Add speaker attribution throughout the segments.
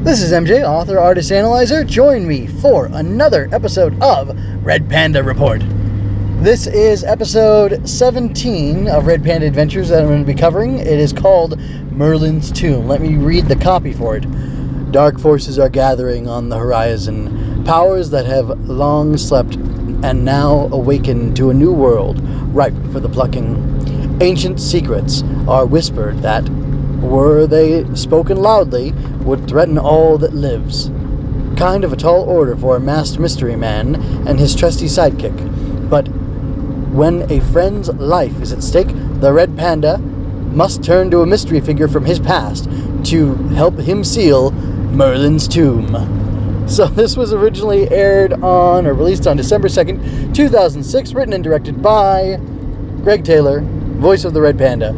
Speaker 1: This is MJ, author, artist, analyzer. Join me for another episode of Red Panda Report. This is episode 17 of Red Panda Adventures that I'm going to be covering. It is called Merlin's Tomb. Let me read the copy for it. Dark forces are gathering on the horizon. Powers that have long slept and now awaken to a new world, ripe for the plucking. Ancient secrets are whispered that, were they spoken loudly, would threaten all that lives. Kind of a tall order for a masked mystery man and his trusty sidekick. But when a friend's life is at stake, the Red Panda must turn to a mystery figure from his past to help him seal Merlin's tomb. So this was originally aired on, or released on December 2nd, 2006, written and directed by Greg Taylor, voice of the Red Panda.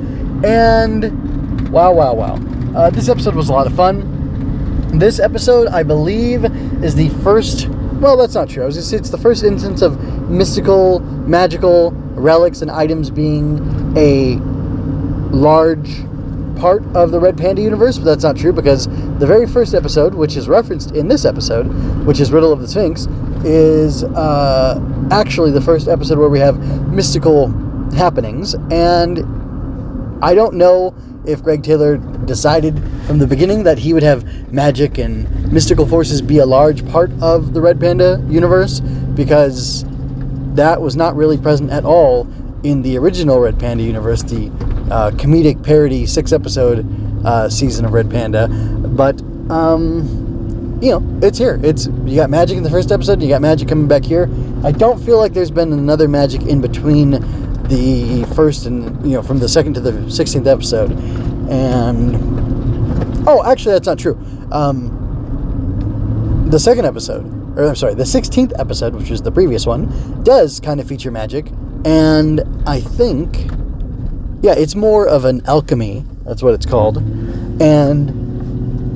Speaker 1: And wow. This episode was a lot of fun. This episode, I believe, is the first... Well, that's not true. I was going to say it's the first instance of mystical, magical relics and items being a large part of the Red Panda universe, but that's not true because the very first episode, which is referenced in this episode, which is Riddle of the Sphinx, is actually the first episode where we have mystical happenings. And I don't know if Greg Taylor decided from the beginning that he would have magic and mystical forces be a large part of the Red Panda universe, because that was not really present at all in the original Red Panda universe, the comedic parody 6-episode season of Red Panda. But, it's here. You got magic in the first episode, you got magic coming back here. I don't feel like there's been another magic in between the first and, from the second to the 16th episode. And, actually, that's not true. The second episode, the 16th episode, which was the previous one, does kind of feature magic. And I think, it's more of an alchemy. That's what it's called. And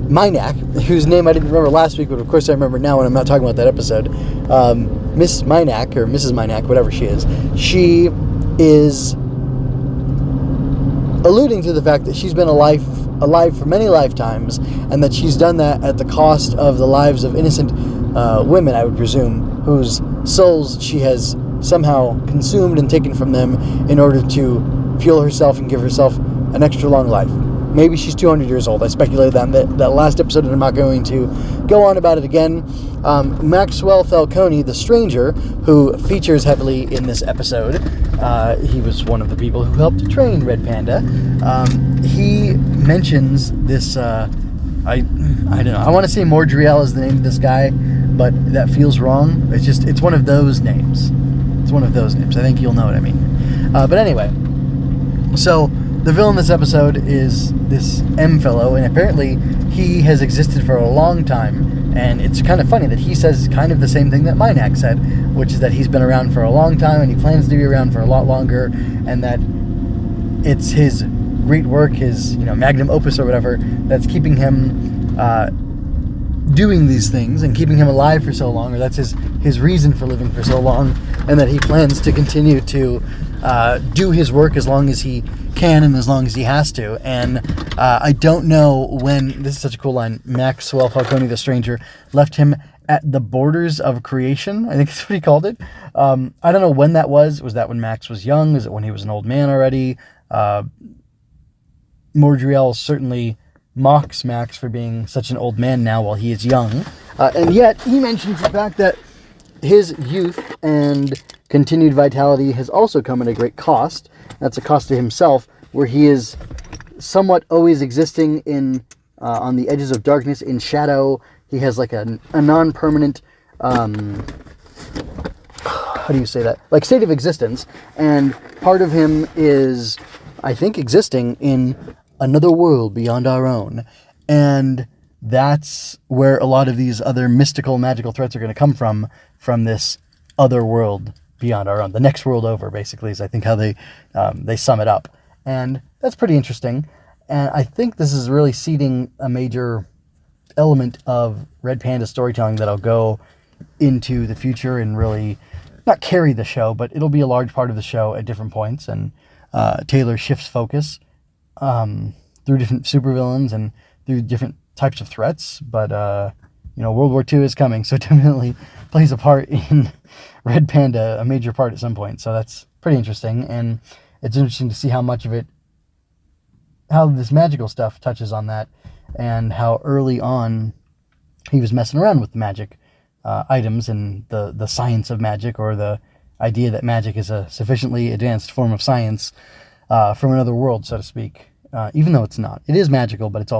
Speaker 1: Minac, whose name I didn't remember last week, but of course I remember now when I'm not talking about that episode. Miss Minac, or Mrs. Minac, whatever she is alluding to the fact that she's been alive for many lifetimes, and that she's done that at the cost of the lives of innocent women, I would presume, whose souls she has somehow consumed and taken from them in order to fuel herself and give herself an extra long life. Maybe she's 200 years old. I speculated that last episode, and I'm not going to go on about it again. Maxwell Falcone, the stranger, who features heavily in this episode, he was one of the people who helped train Red Panda. He mentions this, I don't know, I want to say Mordriel is the name of this guy, but that feels wrong. It's one of those names. It's one of those names. I think you'll know what I mean. But anyway, so the villain in this episode is this M fellow, and apparently he has existed for a long time, and it's kind of funny that he says kind of the same thing that Minac said, which is that he's been around for a long time, and he plans to be around for a lot longer, and that it's his great work, his magnum opus or whatever, that's keeping him doing these things and keeping him alive for so long, or that's his reason for living for so long, and that he plans to continue to do his work as long as he can and as long as he has to. And I don't know when, this is such a cool line, Maxwell Falcone, the stranger, left him at the borders of creation, I think that's what he called it. I don't know when that was. Was that when Max was young? Is it when he was an old man already? Mordriel certainly mocks Max for being such an old man now while he is young. And yet, he mentions the fact that his youth and continued vitality has also come at a great cost. That's a cost to himself, where he is somewhat always existing in on the edges of darkness, in shadow. He has like a non-permanent, how do you say that? Like state of existence. And part of him is, I think, existing in another world beyond our own. And that's where a lot of these other mystical, magical threats are going to come from this other world beyond our own. The next world over, basically, is I think how they sum it up. And that's pretty interesting. And I think this is really seeding a major element of Red Panda storytelling that'll go into the future and really not carry the show, but it'll be a large part of the show at different points. And Taylor shifts focus through different supervillains and through different types of threats, but World War II is coming, so it definitely plays a part in Red Panda, a major part at some point. So that's pretty interesting, and it's interesting to see how much of it, how this magical stuff touches on that, and how early on he was messing around with the magic items and the science of magic, or the idea that magic is a sufficiently advanced form of science from another world, so to speak. Even though it's not. It is magical, but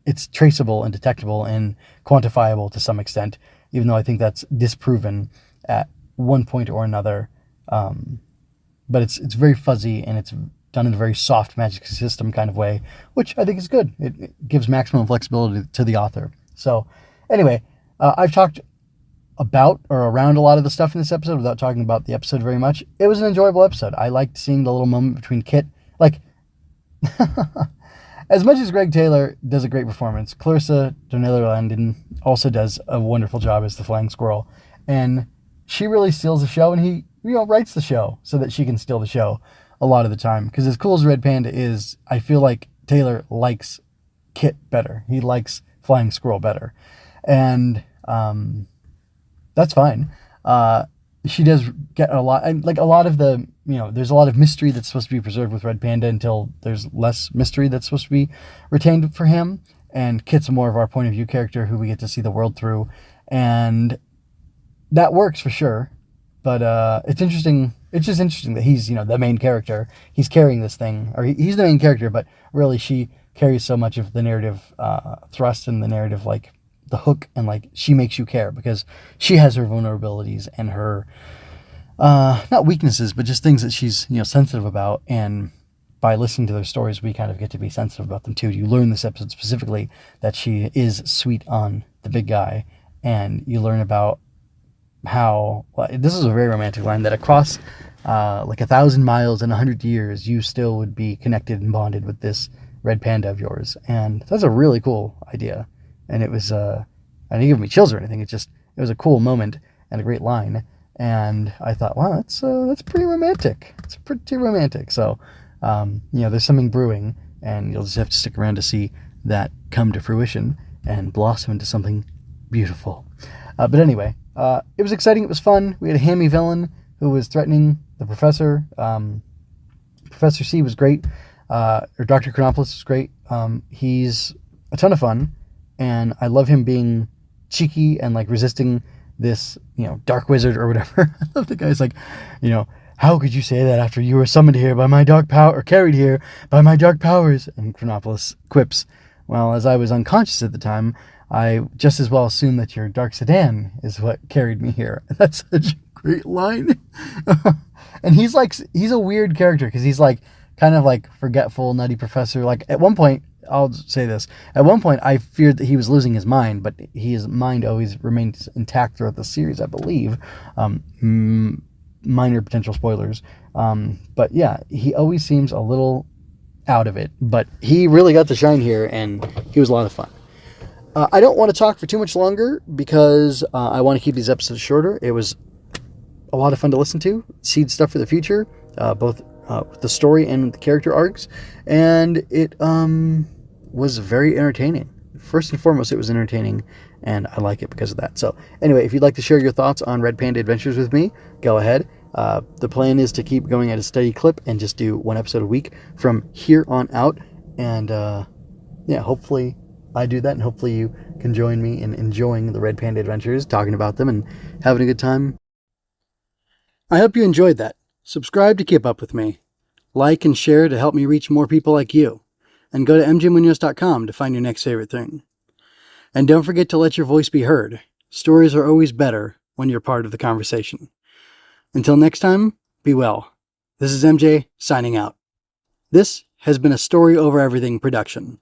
Speaker 1: it's traceable and detectable and quantifiable to some extent, even though I think that's disproven at one point or another. But it's very fuzzy, and it's done in a very soft magic system kind of way, which I think is good. It gives maximum flexibility to the author. So anyway, I've talked about or around a lot of the stuff in this episode without talking about the episode very much. It was an enjoyable episode. I liked seeing the little moment between Kit. Like, as much as Greg Taylor does a great performance, Clarissa Donnelly also does a wonderful job as the flying squirrel. And she really steals the show, and he writes the show so that she can steal the show a lot of the time. Because as cool as Red Panda is, I feel like Taylor likes Kit better. He likes Flying Squirrel better. And that's fine. She does get a lot, and like a lot of the, there's a lot of mystery that's supposed to be preserved with Red Panda until there's less mystery that's supposed to be retained for him. And Kit's more of our point of view character who we get to see the world through. And that works for sure. But it's interesting. It's just interesting that he's, the main character. He's carrying this thing, or he's the main character, but really she carries so much of the narrative thrust and the narrative, like the hook, and like she makes you care because she has her vulnerabilities and her not weaknesses, but just things that she's sensitive about. And by listening to their stories, we kind of get to be sensitive about them too. You learn this episode specifically that she is sweet on the big guy, and you learn about how, this is a very romantic line, that across like 1,000 miles in 100 years you still would be connected and bonded with this red panda of yours. And that's a really cool idea. And it was, I didn't give me chills or anything. It was a cool moment and a great line. And I thought, wow, that's pretty romantic. It's pretty romantic. So, there's something brewing, and you'll just have to stick around to see that come to fruition and blossom into something beautiful. But anyway, it was exciting. It was fun. We had a hammy villain who was threatening the professor. Professor C was great. Or Dr. Chronopoulos was great. He's a ton of fun. And I love him being cheeky and like resisting this, dark wizard or whatever. I love the guy's like, how could you say that after you were summoned here by my dark power, or carried here by my dark powers? And Chronopoulos quips, well, as I was unconscious at the time, I just as well assume that your dark sedan is what carried me here. That's such a great line. And he's a weird character because he's like kind of like forgetful, nutty professor. Like at one point, I'll say this. At one point, I feared that he was losing his mind, but his mind always remained intact throughout the series, I believe. Minor potential spoilers. But yeah, he always seems a little out of it. But he really got to shine here, and he was a lot of fun. I don't want to talk for too much longer because I want to keep these episodes shorter. It was a lot of fun to listen to. Seed stuff for the future, both with the story and the character arcs. And it was very entertaining. First and foremost, it was entertaining, and I like it because of that. So anyway, if you'd like to share your thoughts on Red Panda Adventures with me, go ahead. The plan is to keep going at a steady clip and just do one episode a week from here on out. And hopefully I do that, and hopefully you can join me in enjoying the Red Panda Adventures, talking about them and having a good time. I hope you enjoyed that. Subscribe to keep up with me. Like and share to help me reach more people like you. And go to mjmunoz.com to find your next favorite thing. And don't forget to let your voice be heard. Stories are always better when you're part of the conversation. Until next time, be well. This is MJ signing out. This has been a Story Over Everything production.